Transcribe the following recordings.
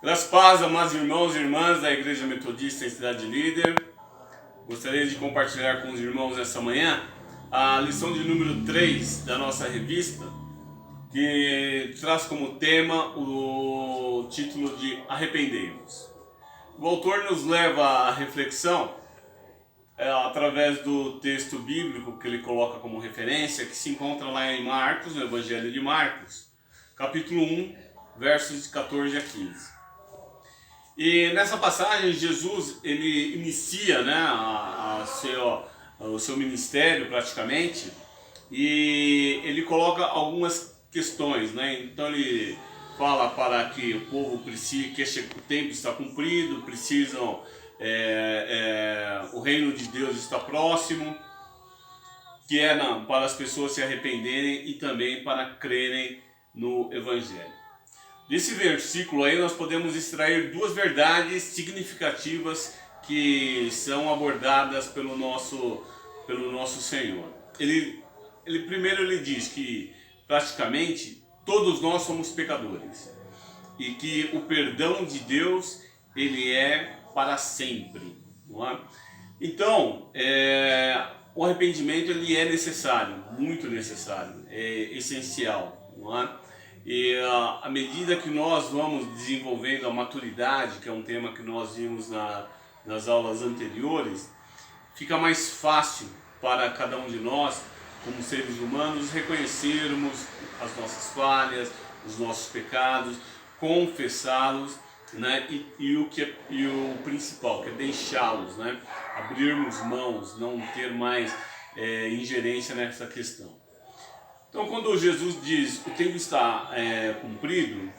Graças a paz, amados irmãos e irmãs da Igreja Metodista em Cidade Líder. Gostaria de compartilhar com os irmãos essa manhã a lição de número 3 da nossa revista, que traz como tema o título de Arrependei-vos. O autor nos leva à reflexão através do texto bíblico que ele coloca como referência, que se encontra lá em Marcos, no Evangelho de Marcos, capítulo 1, versos de 14 a 15. E nessa passagem Jesus ele inicia, né, o seu ministério praticamente, e ele coloca algumas questões, né? Então ele fala para que o povo precisa, que o tempo está cumprido, precisam, o reino de Deus está próximo, que é para as pessoas se arrependerem e também para crerem no Evangelho. Desse versículo aí nós podemos extrair duas verdades significativas que são abordadas pelo nosso Senhor. Ele primeiro diz que praticamente todos nós somos pecadores e que o perdão de Deus ele é para sempre, não é? Então, o arrependimento ele é necessário, muito necessário, é essencial, não é? E à medida que nós vamos desenvolvendo a maturidade, que é um tema que nós vimos nas aulas anteriores, fica mais fácil para cada um de nós, como seres humanos, reconhecermos as nossas falhas, os nossos pecados, confessá-los, né? E o principal, que é deixá-los, né? Abrirmos mãos, não ter mais ingerência nessa questão. Então, quando Jesus diz o tempo está cumprido,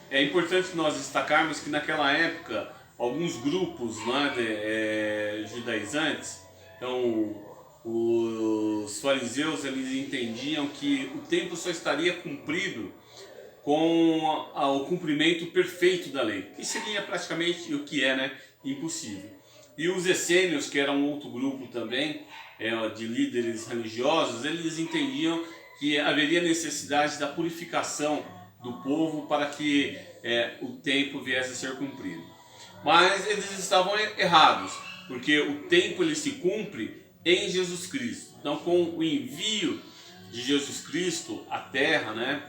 é importante nós destacarmos que naquela época alguns grupos, né, judaizantes, então os fariseus, eles entendiam que o tempo só estaria cumprido com o cumprimento perfeito da lei, que seria praticamente o que é, né, impossível. E os essênios, que eram outro grupo também de líderes religiosos, eles entendiam que haveria necessidade da purificação do povo para que o tempo viesse a ser cumprido. Mas eles estavam errados, porque o tempo ele se cumpre em Jesus Cristo. Então, com o envio de Jesus Cristo à Terra, né,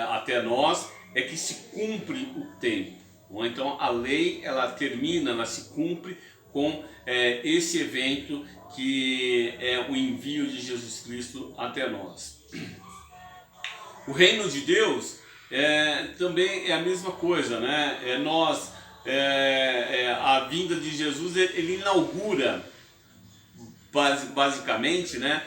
até nós, é que se cumpre o tempo. Então, a lei ela termina, ela se cumpre com esse evento que é o envio de Jesus Cristo até nós. O reino de Deus também é a mesma coisa, né? A vinda de Jesus ele inaugura basicamente, né,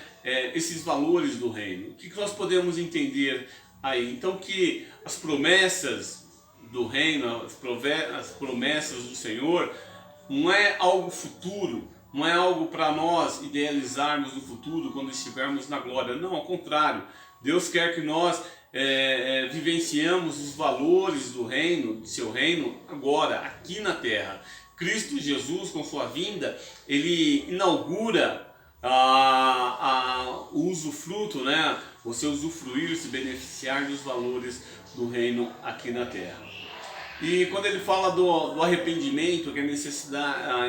esses valores do reino. O que nós podemos entender aí? Então, que as promessas do reino, as promessas do Senhor, não é algo futuro, não é algo para nós idealizarmos no futuro quando estivermos na glória. Não, ao contrário. Deus quer que nós vivenciamos os valores do reino, do seu reino, agora, aqui na terra. Cristo Jesus, com sua vinda, ele inaugura o usufruto, né? Você usufruir, se beneficiar dos valores do reino aqui na terra. E quando ele fala do arrependimento, que é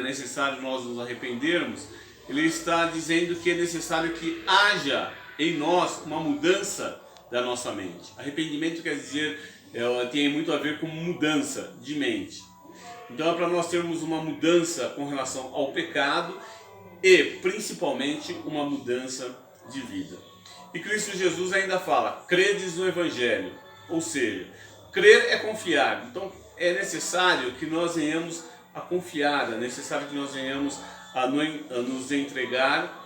necessário nós nos arrependermos, ele está dizendo que é necessário que haja em nós uma mudança da nossa mente. Arrependimento quer dizer, tem muito a ver com mudança de mente. Então é para nós termos uma mudança com relação ao pecado e principalmente uma mudança de vida. E Cristo Jesus ainda fala, credes no Evangelho, ou seja, crer é confiar. Então é necessário que nós venhamos a confiar, é necessário que nós venhamos a nos entregar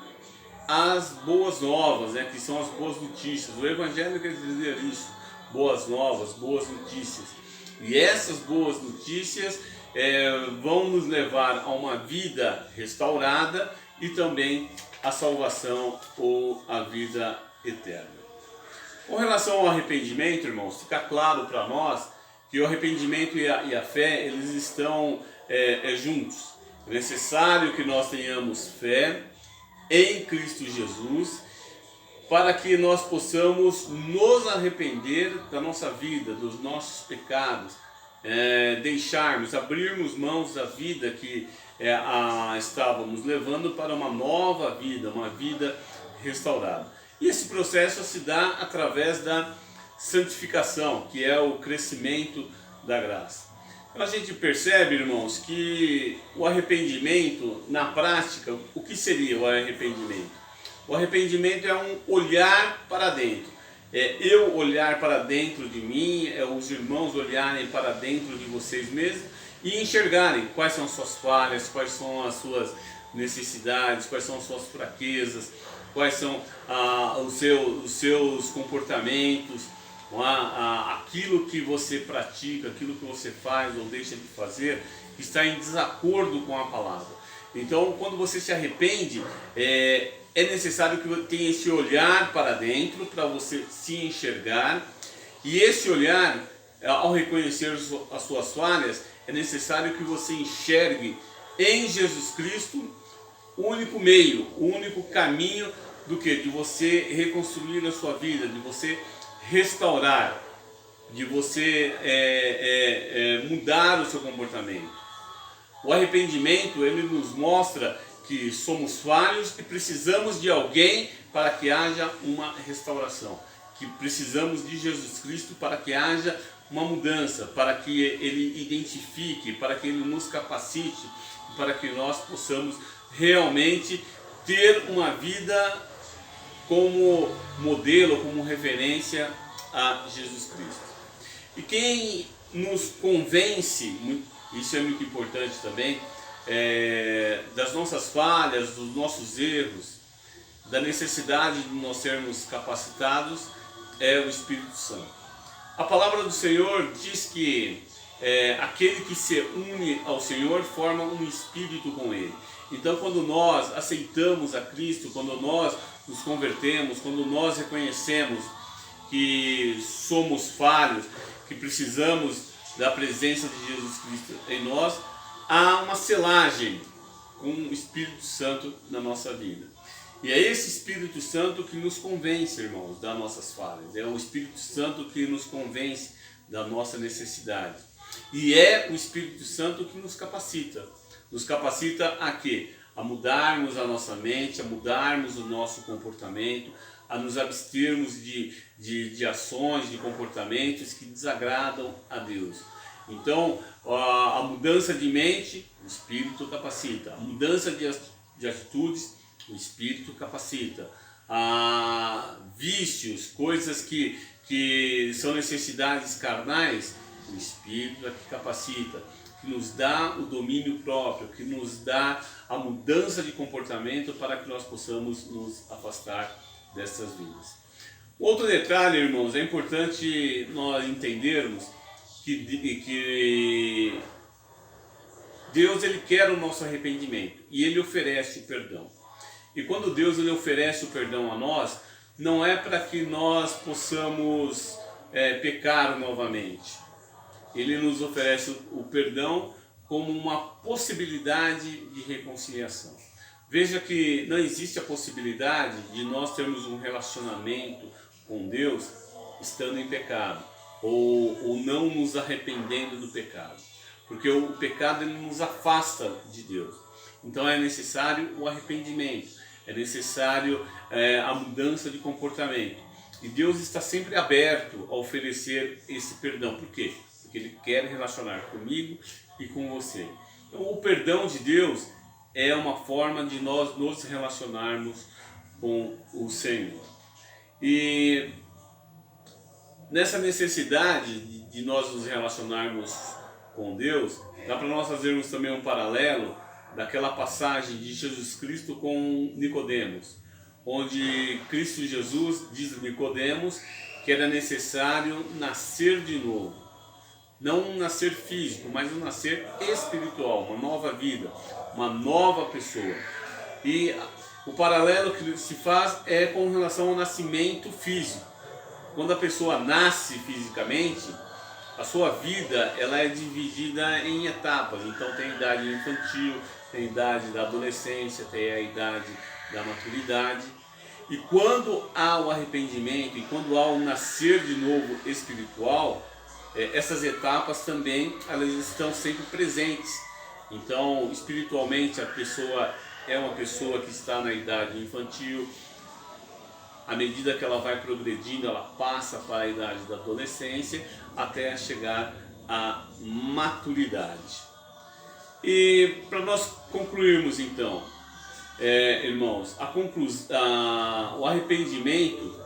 as boas novas, né, que são as boas notícias. O Evangelho quer dizer isso, boas novas, boas notícias. E essas boas notícias vão nos levar a uma vida restaurada e também a salvação ou a vida eterna. Com relação ao arrependimento, irmãos, fica claro para nós que o arrependimento e a fé, eles estão juntos. É necessário que nós tenhamos fé em Cristo Jesus, para que nós possamos nos arrepender da nossa vida, dos nossos pecados, deixarmos, abrirmos mãos da vida que estávamos levando para uma nova vida, uma vida restaurada. E esse processo se dá através da santificação, que é o crescimento da graça. Então a gente percebe, irmãos, que o arrependimento, na prática, o que seria o arrependimento? O arrependimento é um olhar para dentro. É eu olhar para dentro de mim, é os irmãos olharem para dentro de vocês mesmos e enxergarem quais são as suas falhas, quais são as suas necessidades, quais são as suas fraquezas, quais são os seus comportamentos, aquilo que você pratica, aquilo que você faz ou deixa de fazer, que está em desacordo com a palavra. Então, quando você se arrepende, é necessário que tenha esse olhar para dentro, para você se enxergar. E esse olhar, ao reconhecer as suas falhas, é necessário que você enxergue em Jesus Cristo o único meio, o único caminho do que? De você reconstruir a sua vida, de você restaurar, de você mudar o seu comportamento. O arrependimento, ele nos mostra que somos falhos e precisamos de alguém para que haja uma restauração, que precisamos de Jesus Cristo para que haja uma mudança, para que Ele identifique, para que Ele nos capacite, para que nós possamos realmente ter uma vida como modelo, como referência a Jesus Cristo. E quem nos convence, isso é muito importante também, das nossas falhas, dos nossos erros, da necessidade de nós sermos capacitados, é o Espírito Santo. A palavra do Senhor diz que aquele que se une ao Senhor forma um espírito com Ele. Então, quando nós aceitamos a Cristo, quando nós nos convertemos, quando nós reconhecemos que somos falhos, que precisamos da presença de Jesus Cristo em nós, há uma selagem com o Espírito Santo na nossa vida. E é esse Espírito Santo que nos convence, irmãos, das nossas falhas. É o Espírito Santo que nos convence da nossa necessidade. E é o Espírito Santo que nos capacita. Nos capacita a quê? A mudarmos a nossa mente, a mudarmos o nosso comportamento, a nos abstermos de ações, de comportamentos que desagradam a Deus. Então, a mudança de mente, o Espírito capacita. A mudança de atitudes, o Espírito capacita. Vícios, coisas que são necessidades carnais, o Espírito é que capacita, que nos dá o domínio próprio, que nos dá a mudança de comportamento para que nós possamos nos afastar dessas vidas. Outro detalhe, irmãos, é importante nós entendermos que Deus ele quer o nosso arrependimento e Ele oferece o perdão. E quando Deus ele oferece o perdão a nós, não é para que nós possamos pecar novamente. Ele nos oferece o perdão como uma possibilidade de reconciliação. Veja que não existe a possibilidade de nós termos um relacionamento com Deus estando em pecado ou não nos arrependendo do pecado, porque o pecado ele nos afasta de Deus. Então é necessário o arrependimento, é necessário a mudança de comportamento. E Deus está sempre aberto a oferecer esse perdão. Por quê? Porque Ele quer relacionar comigo e com você. Então o perdão de Deus é uma forma de nós nos relacionarmos com o Senhor. E nessa necessidade de nós nos relacionarmos com Deus, dá para nós fazermos também um paralelo daquela passagem de Jesus Cristo com Nicodemos, onde Cristo Jesus diz a Nicodemos que era necessário nascer de novo. Não um nascer físico, mas um nascer espiritual, uma nova vida, uma nova pessoa. E o paralelo que se faz é com relação ao nascimento físico. Quando a pessoa nasce fisicamente, a sua vida ela é dividida em etapas. Então tem a idade infantil, tem a idade da adolescência, tem a idade da maturidade. E quando há o arrependimento e quando há o nascer de novo espiritual, essas etapas também elas estão sempre presentes. Então, espiritualmente, a pessoa é uma pessoa que está na idade infantil. À medida que ela vai progredindo, ela passa para a idade da adolescência até chegar à maturidade. E para nós concluirmos então, irmãos, o arrependimento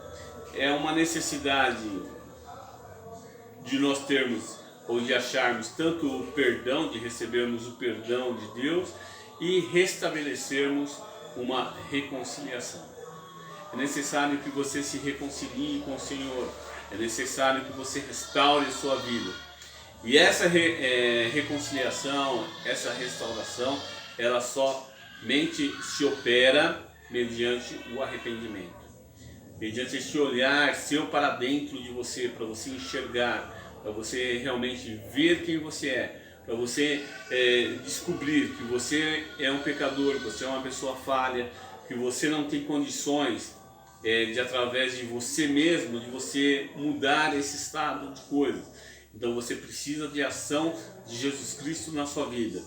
é uma necessidade de nós termos ou de acharmos tanto o perdão, de recebermos o perdão de Deus e restabelecermos uma reconciliação. É necessário que você se reconcilie com o Senhor, é necessário que você restaure a sua vida. E essa reconciliação, essa restauração, ela somente se opera mediante o arrependimento. Mediante esse olhar seu para dentro de você, para você enxergar, para você realmente ver quem você é, para você descobrir que você é um pecador, que você é uma pessoa falha, que você não tem condições de através de você mesmo, de você mudar esse estado de coisas. Então você precisa de ação de Jesus Cristo na sua vida.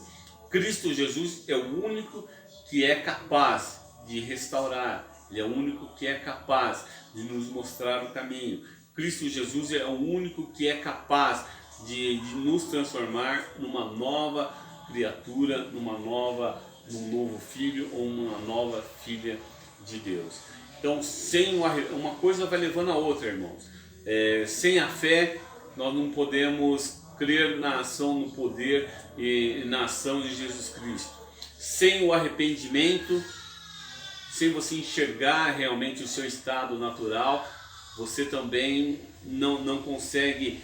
Cristo Jesus é o único que é capaz de restaurar, Ele é o único que é capaz de nos mostrar o caminho. Cristo Jesus é o único que é capaz de nos transformar numa nova criatura, num novo filho ou uma nova filha de Deus. Então, uma coisa vai levando a outra, irmãos. Sem a fé, nós não podemos crer na ação, no poder e na ação de Jesus Cristo. Sem o arrependimento, sem você enxergar realmente o seu estado natural, você também não consegue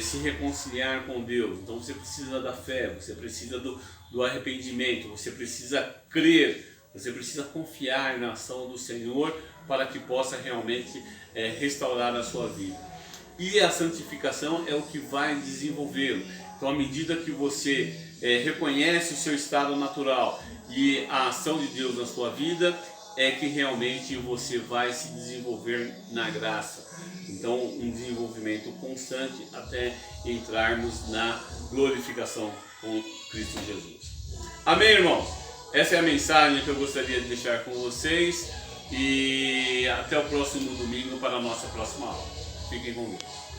se reconciliar com Deus. Então você precisa da fé, você precisa do arrependimento, você precisa crer, você precisa confiar na ação do Senhor para que possa realmente restaurar a sua vida. E a santificação é o que vai desenvolvê-lo. Então, à medida que você reconhece o seu estado natural e a ação de Deus na sua vida, é que realmente você vai se desenvolver na graça. Então, um desenvolvimento constante até entrarmos na glorificação com Cristo Jesus. Amém, irmãos? Essa é a mensagem que eu gostaria de deixar com vocês. E até o próximo domingo para a nossa próxima aula. Fiquem com Deus.